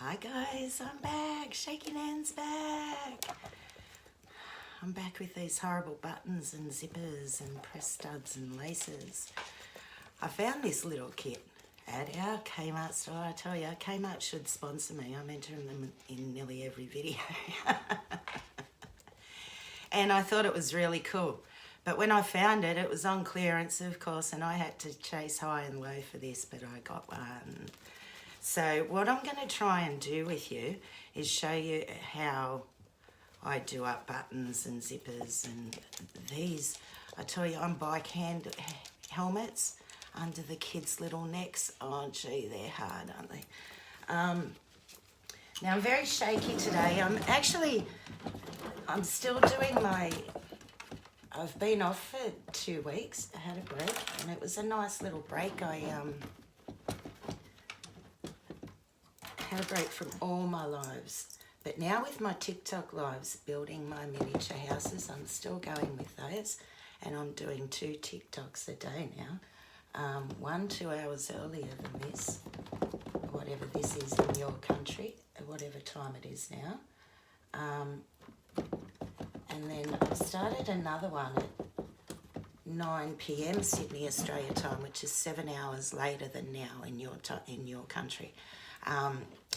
Hi guys, I'm back. Shaking Hands back. I'm back with these horrible buttons and zippers and press studs and laces. I found this little kit at our Kmart store. I tell you, Kmart should sponsor me. I'm entering them in nearly every video. And I thought it was really cool. But when I found it, it was on clearance, of course, and I had to chase high and low for this, but I got one. So what I'm going to try and do with you is show you how I do up buttons and zippers, and these, I tell you, on bike helmets under the kids' little necks. Oh gee, they're hard, aren't they? Now I'm very shaky today. I'm still doing I've been off for 2 weeks. I had a break and it was a nice little break. I had a break from all my lives. But now with my TikTok lives, building my miniature houses, I'm still going with those. And I'm doing 2 TikToks a day now. 1 2 hours earlier than this, whatever this is in your country, whatever time it is now. And then I've started another one at 9 p.m. Sydney, Australia time, which is 7 hours later than now in your country.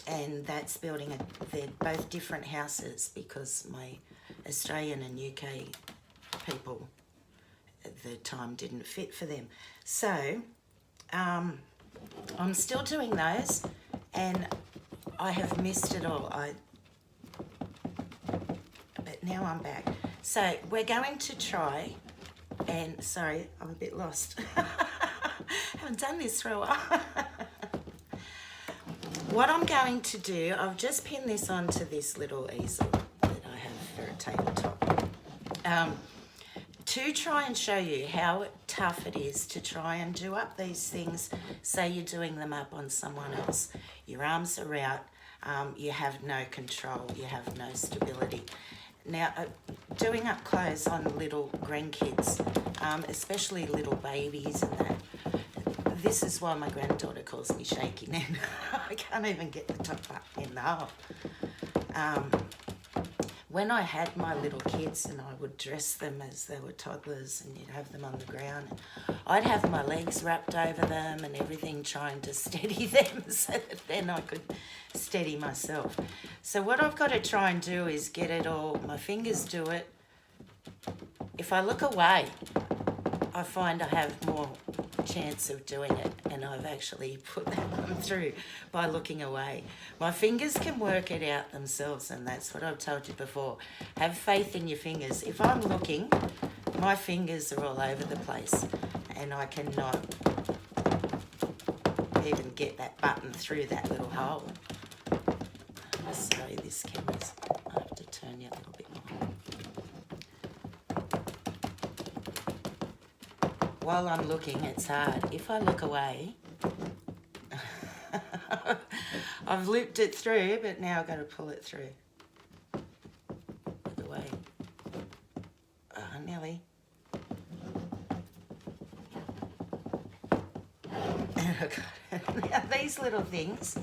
And that's building they're both different houses because my Australian and UK people, the time didn't fit for them. So I'm still doing those and I have missed it all. But now I'm back. So we're going to try, and sorry, I'm a bit lost. Haven't done this for a while. What I'm going to do, I've just pinned this onto this little easel that I have for a tabletop. To try and show you how tough it is to try and do up these things. Say you're doing them up on someone else. Your arms are out, you have no control, you have no stability. Now, doing up clothes on little grandkids, especially little babies and that, this is why my granddaughter calls me Shaky Nan. I can't even get the top up in the hole. When I had my little kids and I would dress them as they were toddlers and you'd have them on the ground, I'd have my legs wrapped over them and everything trying to steady them so that then I could steady myself. So what I've got to try and do is get it all, my fingers do it. If I look away, I find I have more chance of doing it, and I've actually put that one through by looking away. My fingers can work it out themselves, and that's what I've told you before. Have faith in your fingers. If I'm looking, my fingers are all over the place and I cannot even get that button through that little hole. Sorry, this camera's, I have to turn you a little bit more. While I'm looking, it's hard. If I look away, I've looped it through, but now I've got to pull it through. Look away. Oh, nearly. Now, these little things,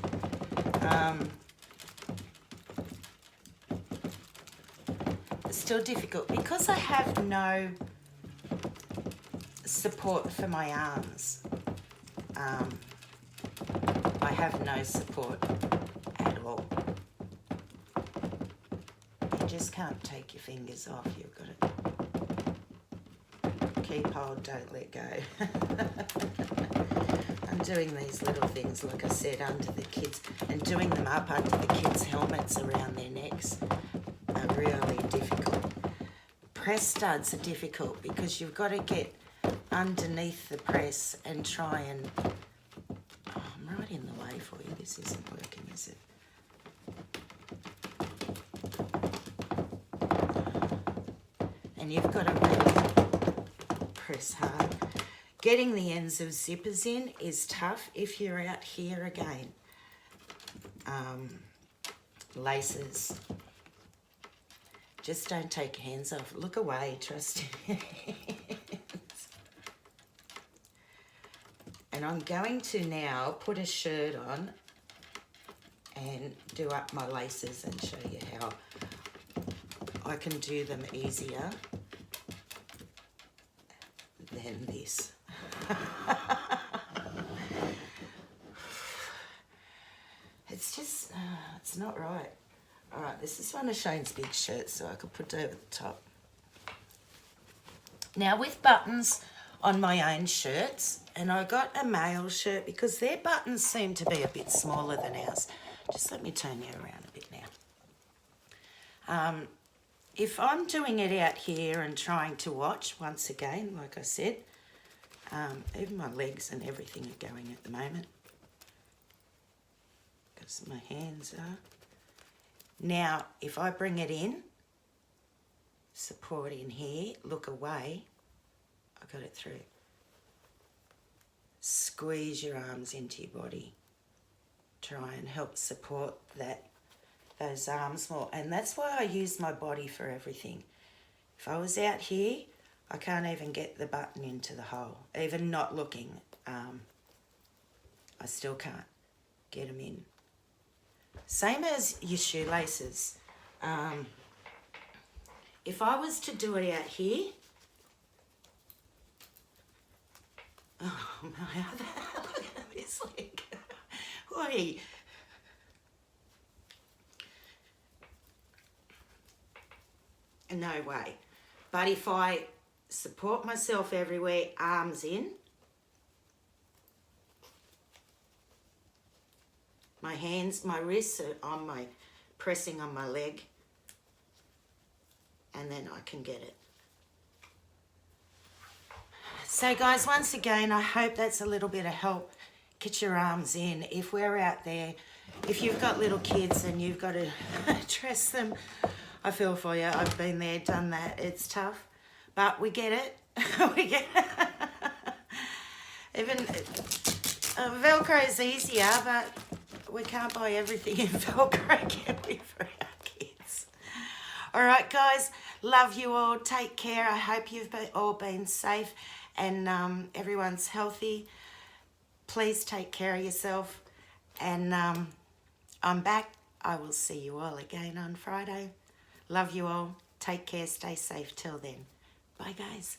it's still difficult because I have no support for my arms. I have no support at all. You just can't take your fingers off. You've got to keep hold, don't let go. I'm doing these little things, like I said, under the kids, and doing them up under the kids' helmets around their necks are really difficult. Press studs are difficult because you've got to get underneath the press and try and, oh, I'm right in the way for you. This isn't working, is it? And you've got to really press hard. Getting the ends of zippers in is tough if you're out here again. Laces. Just don't take your hands off. Look away, trust me. And I'm going to now put a shirt on and do up my laces and show you how I can do them easier than this. It's just, it's not right. All right, this is one of Shane's big shirts, so I could put it over the top. Now with buttons on my own shirts, and I got a male shirt because their buttons seem to be a bit smaller than ours. Just let me turn you around a bit now. If I'm doing it out here and trying to watch, once again, like I said, even my legs and everything are going at the moment because my hands are. Now, if I bring it in, support in here, look away, I got it through. Squeeze your arms into your body. Try and help support those arms more. And that's why I use my body for everything. If I was out here, I can't even get the button into the hole. Even not looking, I still can't get them in. Same as your shoelaces. If I was to do it out here, oh my, look at this leg. Oi. No way. But if I support myself everywhere, arms in, my hands, my wrists are on my, pressing on my leg, and then I can get it. So guys, once again, I hope that's a little bit of help. Get your arms in. If we're out there, if you've got little kids and you've got to dress them, I feel for you. I've been there, done that. It's tough, but we get it. We get it. Even Velcro is easier, but we can't buy everything in Velcro, can we, for our kids? All right, guys, love you all. Take care. I hope you've all been safe and everyone's healthy. Please take care of yourself. And I'm back. I will see you all again on Friday. Love you all. Take care. Stay safe till then. Bye, guys.